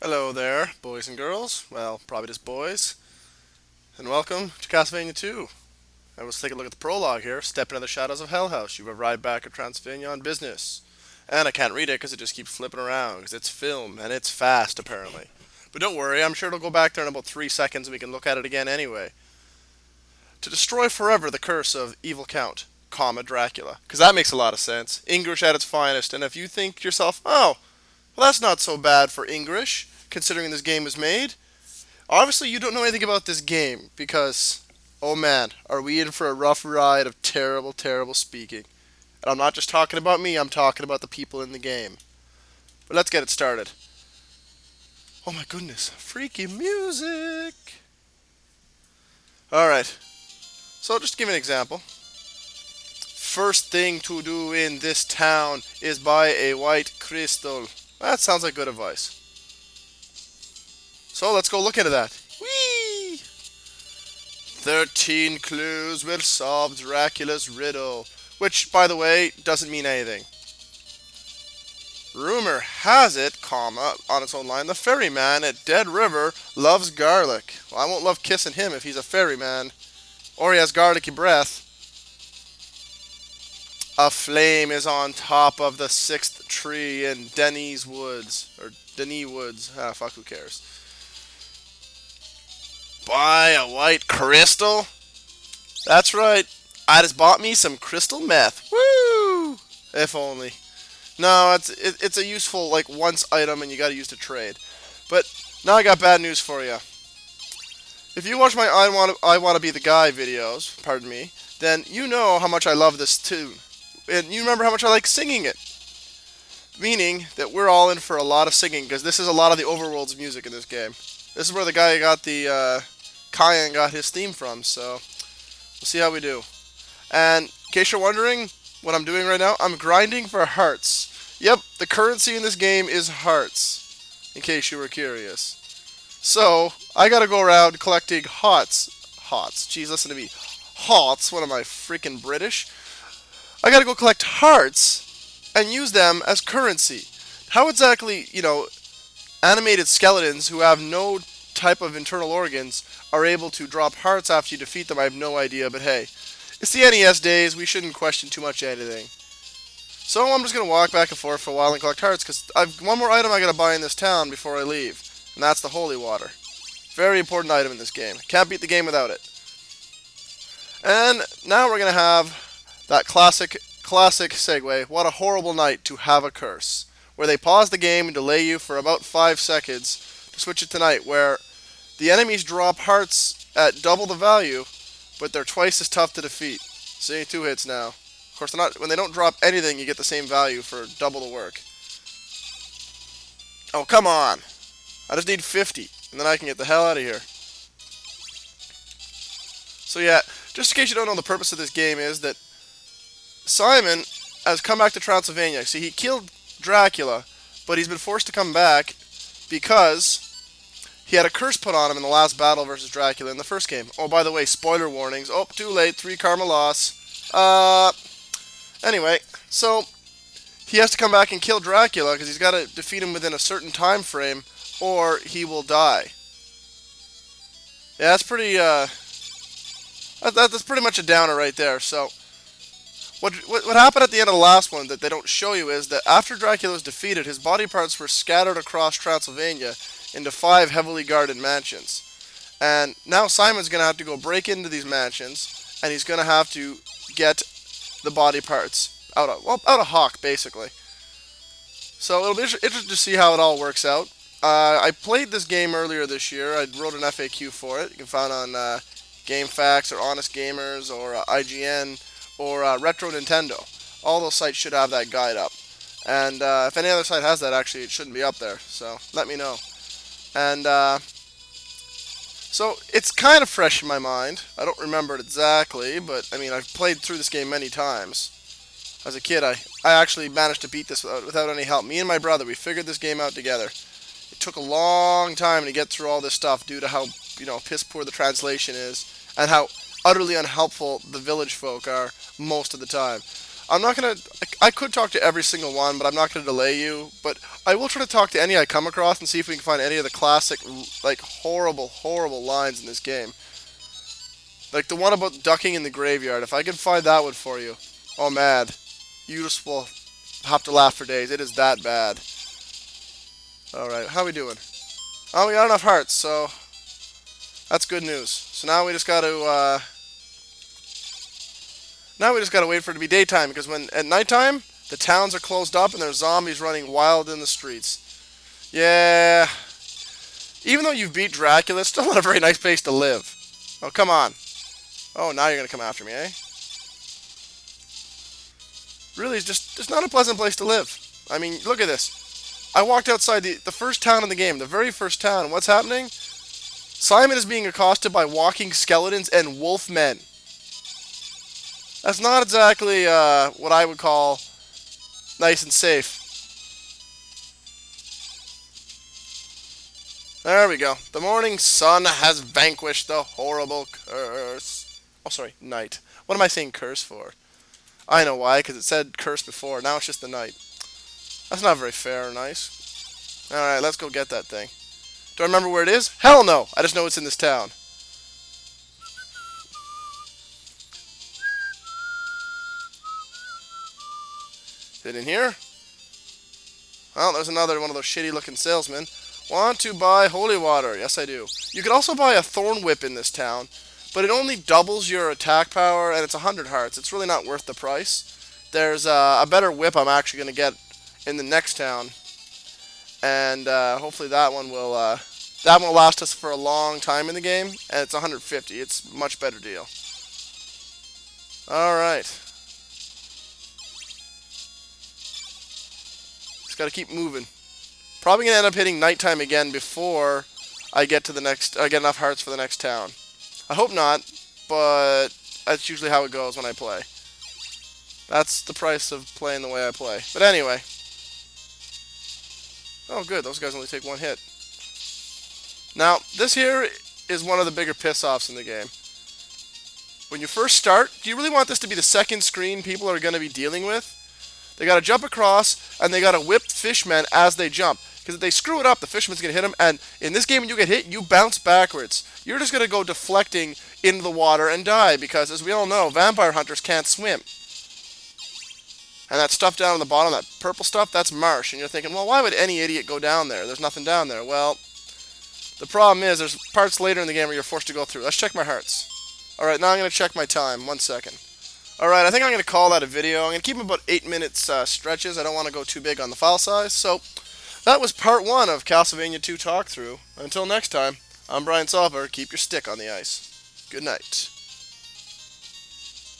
Hello there, boys and girls. Well, probably just boys. And welcome to Castlevania 2. And let's take a look at the prologue here. Step into the shadows of Hell House. You arrive back at Transylvania on business. And I can't read it because it just keeps flipping around because it's film and it's fast apparently. But don't worry, I'm sure it'll go back there in about 3 seconds and we can look at it again anyway. To destroy forever the curse of Evil Count, comma Dracula. Because that makes a lot of sense. English at its finest. And if you think to yourself, oh, well that's not so bad for English, considering this game was made, obviously, you don't know anything about this game because, oh man, are we in for a rough ride of terrible, terrible speaking. And I'm not just talking about me, I'm talking about the people in the game. But let's get it started. Oh my goodness, freaky music! Alright, so just to give an example. First thing to do in this town is buy a white crystal. That sounds like good advice. So let's go look into that. Whee! 13 clues will solve Dracula's riddle. Which, by the way, doesn't mean anything. Rumor has it, comma, on its own line, the ferryman at Dead River loves garlic. Well, I won't love kissing him if he's a ferryman. Or he has garlicky breath. A flame is on top of the 6th tree in Denny's Woods. Or Denny Woods. Ah, fuck, who cares? Buy a white crystal? That's right. I just bought me some crystal meth. Woo! If only. No, it's a useful like once item and you gotta use to trade. But now I got bad news for you. If you watch my I wanna be the guy videos, pardon me, then you know how much I love this tune. And you remember how much I like singing it. Meaning that we're all in for a lot of singing because this is a lot of the overworld's music in this game. This is where the guy got the Cayenne got his theme from, so we'll see how we do. And in case you're wondering what I'm doing right now, I'm grinding for hearts. Yep, the currency in this game is hearts, in case you were curious. So, I gotta go around collecting hots. Hots. Jeez, listen to me. Hots. What am I, freaking British? I gotta go collect hearts and use them as currency. How exactly, animated skeletons who have no type of internal organs are able to drop hearts after you defeat them, I have no idea, but hey. It's the NES days, we shouldn't question too much anything. So I'm just going to walk back and forth for a while and collect hearts, because I've one more item I got to buy in this town before I leave, and that's the holy water. Very important item in this game. Can't beat the game without it. And now we're going to have that classic segue, what a horrible night to have a curse, where they pause the game and delay you for about 5 seconds to switch it to night, where the enemies drop hearts at double the value, but they're twice as tough to defeat. See, 2 hits now. Of course, when they don't drop anything, you get the same value for double the work. Oh, come on. I just need 50, and then I can get the hell out of here. So yeah, just in case you don't know, the purpose of this game is that Simon has come back to Transylvania. See, he killed Dracula, but he's been forced to come back because he had a curse put on him in the last battle versus Dracula in the first game. Oh, by the way, spoiler warnings. Oh, too late. 3 karma loss. Anyway, so he has to come back and kill Dracula because he's got to defeat him within a certain time frame or he will die. Yeah, that's pretty, that's pretty much a downer right there. So, what happened at the end of the last one that they don't show you is that after Dracula was defeated, his body parts were scattered across Transylvania into 5 heavily guarded mansions. And now Simon's going to have to go break into these mansions, and he's going to have to get the body parts out of Hawk, basically. So it'll be interesting to see how it all works out. I played this game earlier this year. I wrote an FAQ for it. You can find it on GameFAQs or Honest Gamers or IGN or Retro Nintendo. All those sites should have that guide up. And if any other site has that, actually, it shouldn't be up there. So let me know. And so it's kind of fresh in my mind. I don't remember it exactly, but I mean, I've played through this game many times. As a kid, I actually managed to beat this without any help. Me and my brother, we figured this game out together. It took a long time to get through all this stuff due to how, piss poor the translation is and how utterly unhelpful the village folk are most of the time. I'm not gonna. I could talk to every single one, but I'm not gonna delay you. But I will try to talk to any I come across and see if we can find any of the classic, like horrible, horrible lines in this game. Like the one about ducking in the graveyard. If I can find that one for you, oh man, you just will have to laugh for days. It is that bad. All right, how we doing? Oh, we got enough hearts, so that's good news. So now we just got to. Now we just gotta wait for it to be daytime, because when at nighttime the towns are closed up and there's zombies running wild in the streets. Yeah. Even though you've beat Dracula, it's still not a very nice place to live. Oh, come on. Oh, now you're gonna come after me, eh? Really, it's not a pleasant place to live. I mean, look at this. I walked outside the first town in the game, the very first town. What's happening? Simon is being accosted by walking skeletons and wolf men. That's not exactly what I would call nice and safe. There we go. The morning sun has vanquished the horrible curse. Oh, sorry, night. What am I saying curse for? I know why, because it said curse before. Now it's just the night. That's not very fair or nice. Alright, let's go get that thing. Do I remember where it is? Hell no! I just know it's in this town. Is it in here? Well, there's another one of those shitty looking salesmen. Want to buy holy water? Yes, I do. You could also buy a thorn whip in this town, but it only doubles your attack power, and it's 100 hearts. It's really not worth the price. There's a better whip I'm actually going to get in the next town, and hopefully that one will last us for a long time in the game, and it's 150. It's a much better deal. All right. Just got to keep moving. Probably gonna end up hitting nighttime again before I get to the next. I get enough hearts for the next town. I hope not, but that's usually how it goes when I play. That's the price of playing the way I play. But anyway. Oh, good. Those guys only take one hit. Now, this here is one of the bigger piss-offs in the game. When you first start, do you really want this to be the second screen people are going to be dealing with? They got to jump across, and they got to whip fishmen as they jump. Because if they screw it up, the fisherman's going to hit them. And in this game, when you get hit, you bounce backwards. You're just going to go deflecting into the water and die. Because, as we all know, vampire hunters can't swim. And that stuff down on the bottom, that purple stuff, that's marsh. And you're thinking, well, why would any idiot go down there? There's nothing down there. Well, the problem is there's parts later in the game where you're forced to go through. Let's check my hearts. Alright, now I'm going to check my time. 1 second. Alright, I think I'm going to call that a video. I'm going to keep them about 8 minutes stretches. I don't want to go too big on the file size. So, that was part 1 of Castlevania 2 Talkthrough. Until next time, I'm Brian Salver. Keep your stick on the ice. Good night.